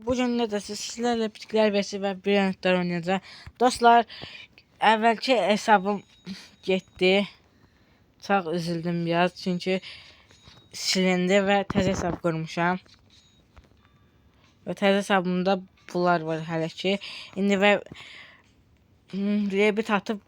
Bugün ne de sizlerle bitkilər vs və brendlər oynayacağım. Dostlar, əvvəlki hesabım getdi. Çox üzüldüm biraz çünki silindi və təzə hesab qurmuşam. Və təzə hesabımda bunlar var hələ ki. İndi və rebit atıb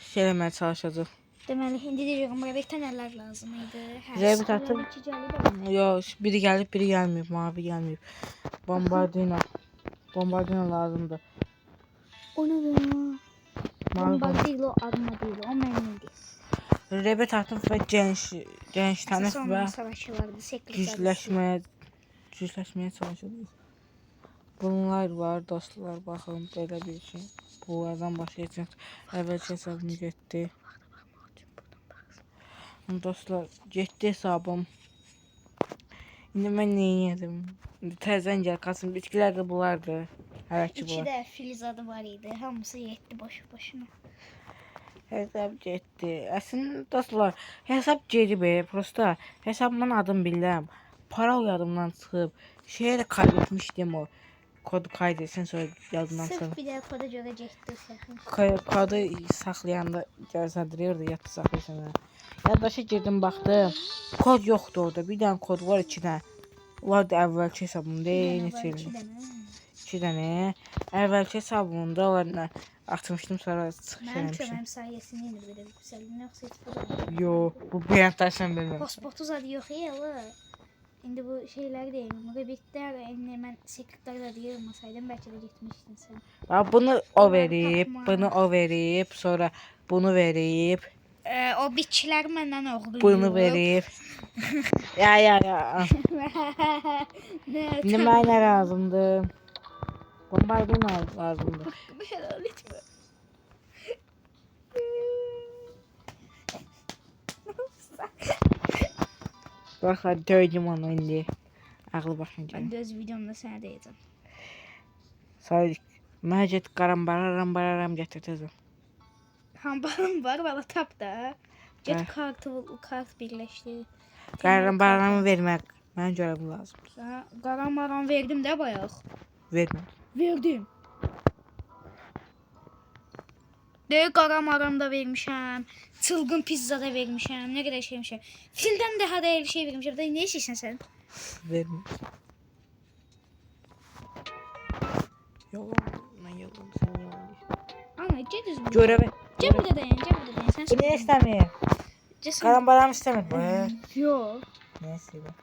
şey eləməyə çalışacağıq. Deməli, indi deyirəm, rebitə nələr lazım idi? Rebit atıb, yox, biri gəlib, biri gəlməyib, mavi gəlməyib. Bombardino lazımdır. O nədir? Bombardino adına deyil, o mənim idi. Rebit atıb və gənc tanış və gücləşməyə çalışıyoruz. Bunlar var dostlar, baxın belə bir şey. Bunlardan başlayacaq. Əvvəlki hesabım getdi. Dostlar, getdi hesabım. İndi mən nə edim? Təzən gəl, qalsın. Bitkilər də bunlardır. Hələ ki bunlar. 2 də filiz adı var idi. Hamısı yetdi boşu-boşuna. Hesab getdi. Əslində dostlar, hesab geri be. Prosta hesabımın adını bilirəm. Parol yadımdan çıxıb. Şeyə də kaydetmişdim o. Kodu kaydetsin sonra yadımdan çıxıb. Sırf bir də koda görə getdi. Kodu saxlayanda göstəriyordu, yadda saxlayırsan. Yaddaşa girdim baxdım. Kod yoxdur orada. Bir dənə kod var 2 dənə. Onlar da əvvəlki hesabımda. Neçə ildir? 2 dənə. Əvvəlki hesabımda onlarla atmışdım sonra çıxış eləmişim. Mənim köməyim sayəsində indi belə yüksəldim. Yoxsa heç bu. Yox, bu brendlər sən bilmirəm. Pasportu zadı yox ya. İndi bu şeyləri deyim. Rebitlər, indi mən sekretləri da deyirmasaydım bəlkə də getmişdin sən. Bunu o verib, bunu o verib, sonra bunu verib. O bitkilər məndən oğluyub. Bunu verib. Ya. İndi mənə nə lazımdır? Bombardino lazımdır. Helal etmə. Baxın, döydüm onu indi. Ağlı başına gəlir. Mən də öz videomda sənə deyəcəm. Sonra mənə get qaram gətirəcəm. Hambarım var, valla tap da. Get kart birləşdir. Qaramı vermək mənə görə bu lazımdır. Sənə qaram verdim də bayaq. Vermə. Verdim. Deyək qaram da vermişəm. Çılgın pizza da vermişəm. Nə qədər şey vermişəm. Fildən daha da bir şey vermişəm. Da nə istəyirsən sən? Vermə. Yox, mən yoxum, sən yoxum. Ana, get üzümü. Görəmə. Gəl burada dayan. Sən Bu nə istəmir? Qaram istəmir. Yox. Nə istəyir?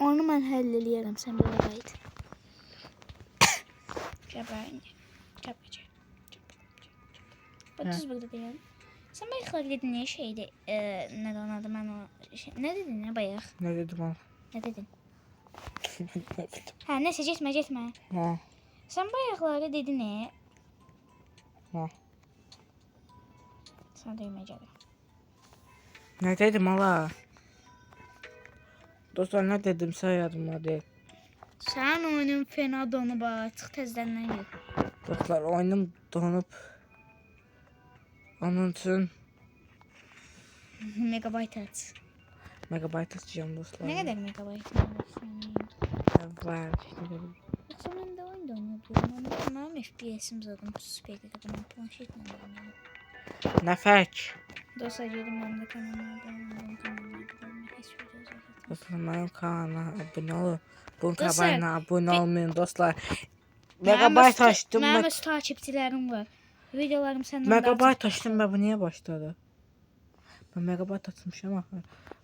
Onu mən həll eləyərəm, sən belə qayıt. Gəbəyin. Otuz burada deyəm. Sən bayaqlar dedin nə şeydi? Nə də adı mən o şey. Nə dedin nə bayaq? Nə dedim onu? Nə dedin? Hə, nəsə getmə. Hə. Sən bayaqları dedin nə? Hə. Sən demə gəl. Nə dedim ala? Dostlar, nə dedim sən yadımda deyil. Sən oyunun fena donub artıq təzədən yox. Dostlar, oyunum donub. Onun üçün Megabayt aç. megabayt açacağım dostlar. Nə qədər megabayt Var. Yoxsa mən də oyunda oynayabilirim. Mənim FPS-im zaten super qədər. Mən planşetlə oynayıram. Nə fərq? Dostlar, gedim mənim də kanalıma Dostlar, mənim kanala abunə olun. Bunun Dostlar, kanalına abunə olmayın dostlar. Megabayt açdım. Mənim öz takipçilərim var. Videolarım səndən Megabayt açdım və bu niyə başladı? Ben megabayt atmışım axı.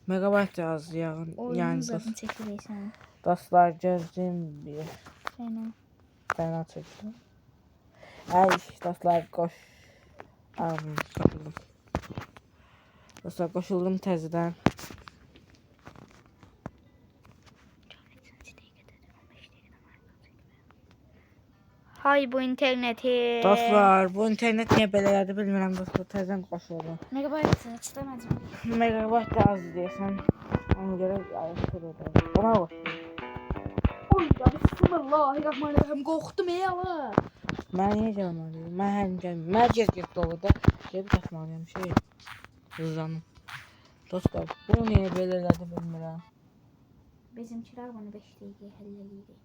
Megabayt da az yəni. oyunun zadını çəkilirsən. Dostlar, gözləyim bir. Fena çəkdim. Ay dostlar, qoşuldum. Dostlar, qoşuldum təzədən. Hay bu interneti. Dostlar, bu internet niyə belədir bilmirəm dostlar, təzədən qoşuldum. Megabayt istəmədim. Megabayt da az deyəsən. Ona görə ayıqdır o da. Ona bax. Oy ya, bismillahirrahmanirrahim. Qorxdum ey Allah. Mən niyə gəlməliyim? Mən hər gün gəlməyim. Mən gec dolu da. Gəlib tapmalıyam şey. Hızlanım. Dostlar, bu niyə belədir bilmirəm. Bizimkilər bunu 5 dəqiqə həll eləyir.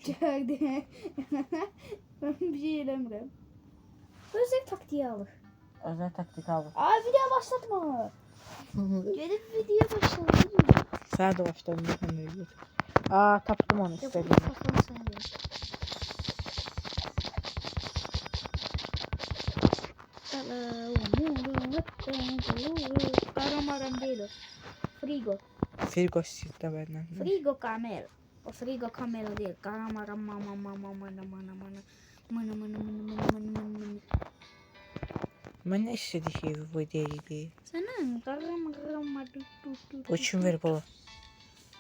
Geldi. Ben bir şey eləmirəm. Özel taktiği alır. Özel taktik aldım. Aa video başlatma. Gelip video başlatma. Sen de başladın. Aa taptım onu istedim. Kafamı sana ver. Karamaram değil o. Frigo. Firgo sizde benden. Frigo Camel. O Frigo Camel değil. Karamaram mama mama mana mana mana. Mana mana mana mana mana mana. Ben ne istediği şey bu değildi. Sana karamaram Bu için ver baba.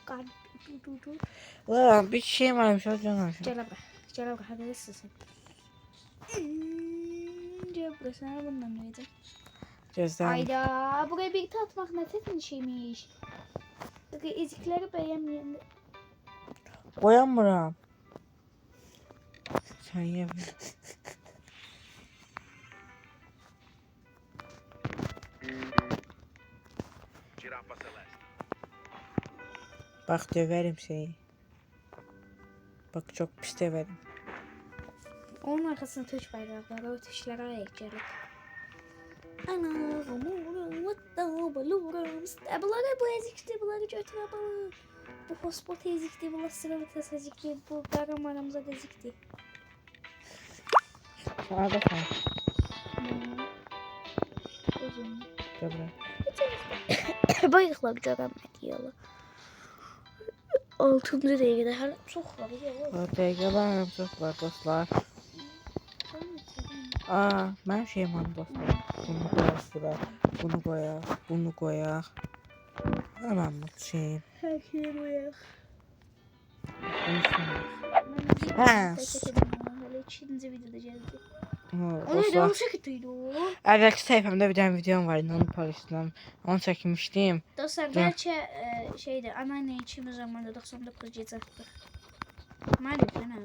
Kar Ulan bir şey varmış o canım. Cevap hadi sen. Cevap sana bundan vereceğim. Gözden. Ayda buraya birlikte atmak ne tetin şeymiş. Ezikleri beğenmeyen. Koyamıram. Sen yeme. Bak döverim seni. Bak çok pis döverim. Onun arkasına Türk bayrakları, o Türklere ayak gelir. Ana, umurum, vatta, balurum, stabiları bu ezikti, bunları götüre balı. Bu hotspot ezikti, bu lastikler ezikti, bu karamaramıza da ezikti. Sana da sen. Uzun. Dobra. Bayraklar göremedi yalı. 6. dəqiqədə hələ çox var. Dəqiqələrim çox var dostlar. Aa, mənim şeyim var dostlar. Bunu koyaq bura. Bunu koyaq. Bunu koyaq. Hemen bu şeyim. Hər şeyi qoyaq. Ha. Hələ 2-ci videoda gəldi. Onu Dostlar. da çəkirdi o. Əvvəlki səhifəmdə bir dənə videom var idi, onu paylaşdım. Onu çəkmişdim. Dostlar, bəlkə şeydir, anneanne içimiz zamanda 99 gecə atdıq. Maalesef ana.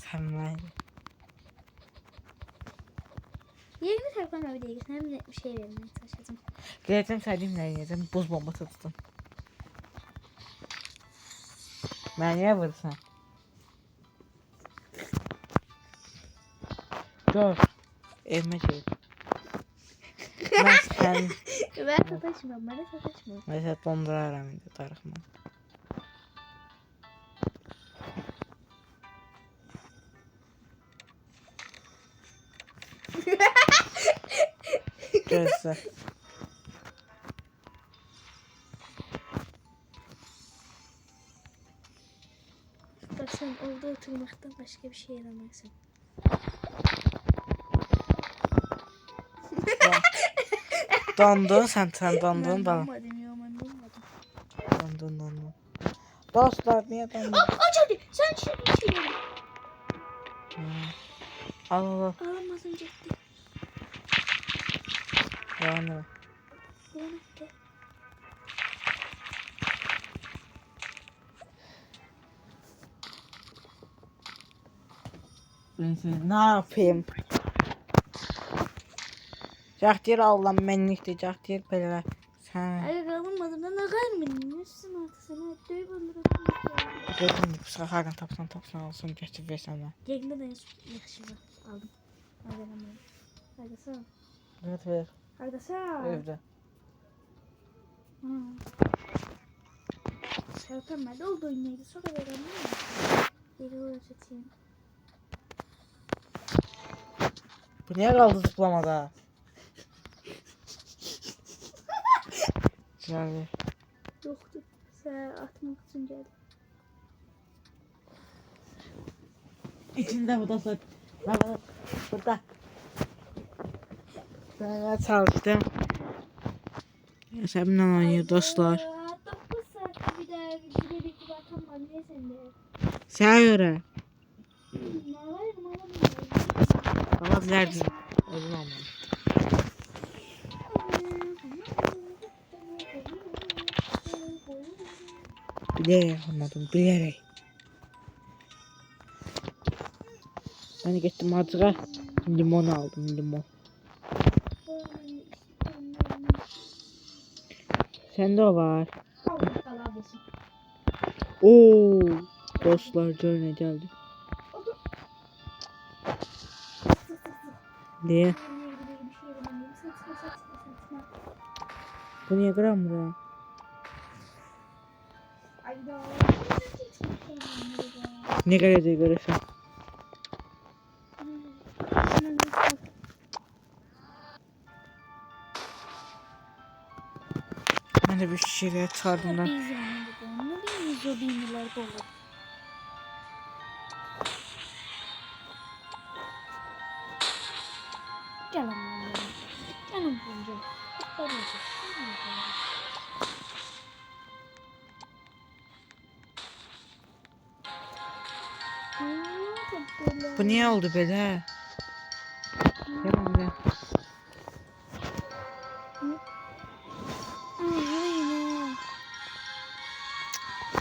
Sən mənə. Yerini tərpənmə bir dəqiqə, sənə bir şey verməyə çalışacağım. Gələcəm sədimlə yiyəcəm, buz bombası tutdum. Mənə niyə vurursan? Gör, evime gel. Ben sen... Ben sataşma, bana sataşma. Mesela dondurarım indi darıxma. Gözlə. Bak sen orada oturmaktan başka bir şey yaramazsın. Dondun, sen dondun bana. Ben donmadım. Dondun. Dostlar, niye dondun? Aç hadi, sen şimdi şey Al. Alamadın ciddi. Yani. Yönetti. Ne yapayım? Cahdir Allah'ım mənlikdir, Cahdir belə. Sən. Ay kalmadım, ben kalmadım. Nasılsın artık sana? Döyüp öldürürüm. Dedim, hardan tapsan olsun, götür versən mən. Yeginde de yaxşı var. Aldım. Ayrılamıyorum. Hadi sağ ol. Evet ver. Hadi sağ ol. Evdə. Serpemedi oldu oynaydı. Sonra veremem. Geri uğraşatayım. Bu niyə qaldı zıplamada? Güzel. Yoktu. Sen atmak için geldim. İçində bu da sök. Burada. Ben çalıştım. Hesabımla oynuyor dostlar. 9 saat bir de bir bakan var. Niye sende? Sənə görə. Ağlayırım. Ala bilərdin. Özüm almadım. Bilerek almadım, bilerek. Ben gittim acığa limon aldım, limon. Sende o var. Oo, dostlar görüne geldi. Niye? Bir şey yapamıyorum. Satma. Bu niye kıramıyor? Ayda. Ne geleceği görürsen. Ben de bir şeyler çağırdım da. Biz yani bu. Ne bileyim zobinler dolu. Canım benim. Canım benim. Böyle Bu niye oldu böyle? Yalan be.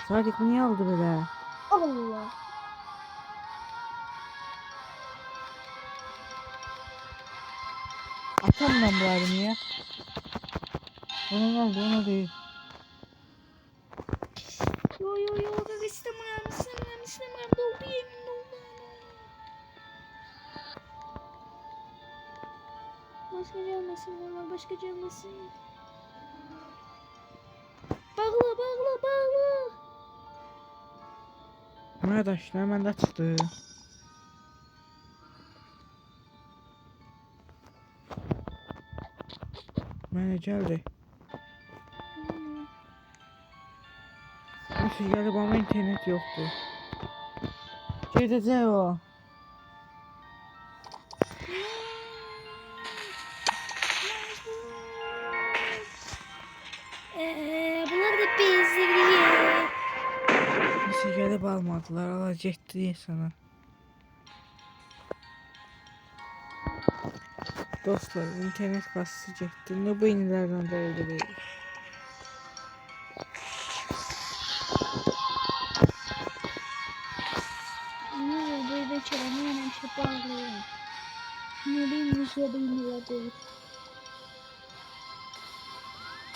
Sadık bu niye oldu böyle? Allah. Atamam bunları niye? Bunun oldu onu değil. Yo istemem. Doldu yemin doldu. Başka gelmesin. Başka gelmesin. Bağla. Arkadaşlar hemen de çıktı. Bana geldi. Nasıl geldi bana internet yoktu. Gideceğim o. Bunlar da bezleri. Nasıl gelip almadılar alacaktı diye sana. Dostlar internet basacaktı. Ne bu inilerden de öldürüyor. Böyle çevremi hemen çöpe alıyorum. Ne bileyim nasıl bilmiyor değil.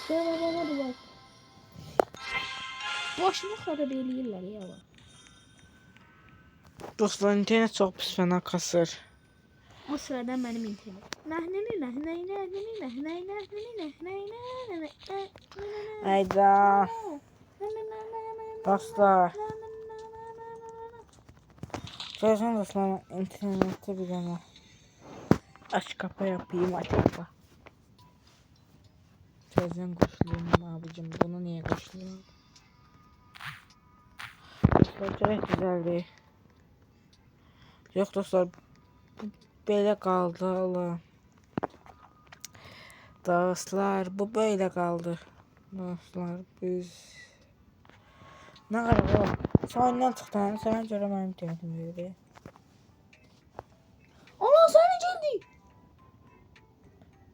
Bana bak. Boşlukla da belirler ya bak. Dostlar internet çok pis fena kasır. O sırada benim internet. Hayda. Dostlar. Söylesene dostlar internette bir tane. Aç kapa yapayım aç kapa. Sözden koşuyorum abicim. Bunu niye koşuyorum? Dostlar çok güzeldi. Yok dostlar. Bu böyle kaldı Allah. Dostlar bu böyle kaldı. Dostlar biz ne kadar o? Sonundan çıktı. Sana göre benim internetim veriyor. Allah sana geldi.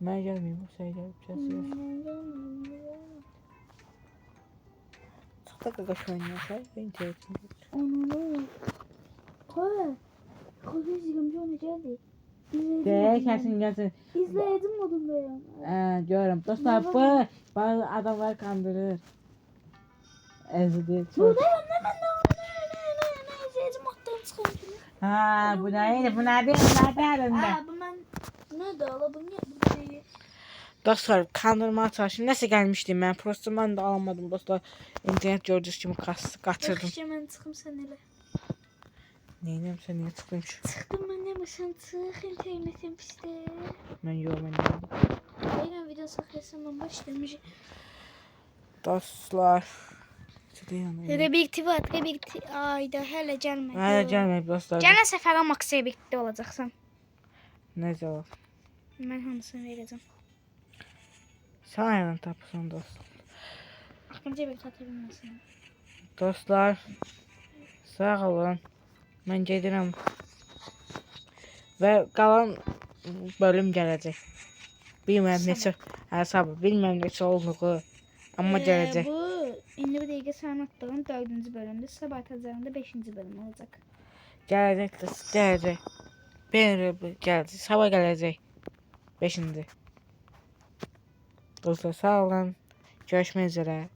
Ben gelmeyeyim. Bu şey gelip yazıyor. Çıktı kaka şu an ya. Ben internetim veriyor. Onu. Koy. Koy izleyelim canım geldi. De kesin gelsin. İzleyedim modunda ya. Görüm. Dostlar bu bazı adamlar kandırır. Ezdi. Burada ya ne izleyedim moddan çıkardım. Ha bu neydi? Bu nerede? Nerede? Ha bu ben ne de ala bunu bu şeyi. Dostlar kandırmaya çalıştım. Nasıl gelmiştim ben? Prosto ben de alamadım dostlar. İnternet gördüğünüz gibi kaçırdım. Yaxşı mən çıxım sən elə. Neyim sen niye çıktın şu? Çıxdım mən deməsən çıx internetim pisdir. Ben yok ben yok. Deyirəm video saxlayasam mən başlamış. Dostlar. Çıdıyam. Rebirti ayda hələ gəlmədi. Hala gelmeyip dostlar. Gələn səfərə max rebirti olacaqsan. Ne cevap? Mən hamısını verəcəm. Sana yalan tapısan dostlar. Axırıncı bir tata bilməsin. Dostlar. Sağ olun. Ben gedirəm. Ve kalan bölüm gelecek. Bilmem neçə. Sabır. Bilmem neçə olduğu. Amma gelecek. Bu indi bir dəqiqə sənin atdığın 4-cü bölümdür. Sabah atacağında 5-ci bölüm olacaq. Gelecek. Bir gelecek. Sabah gelecek. 5. Dostlar sağ olun. Görüşmek üzere.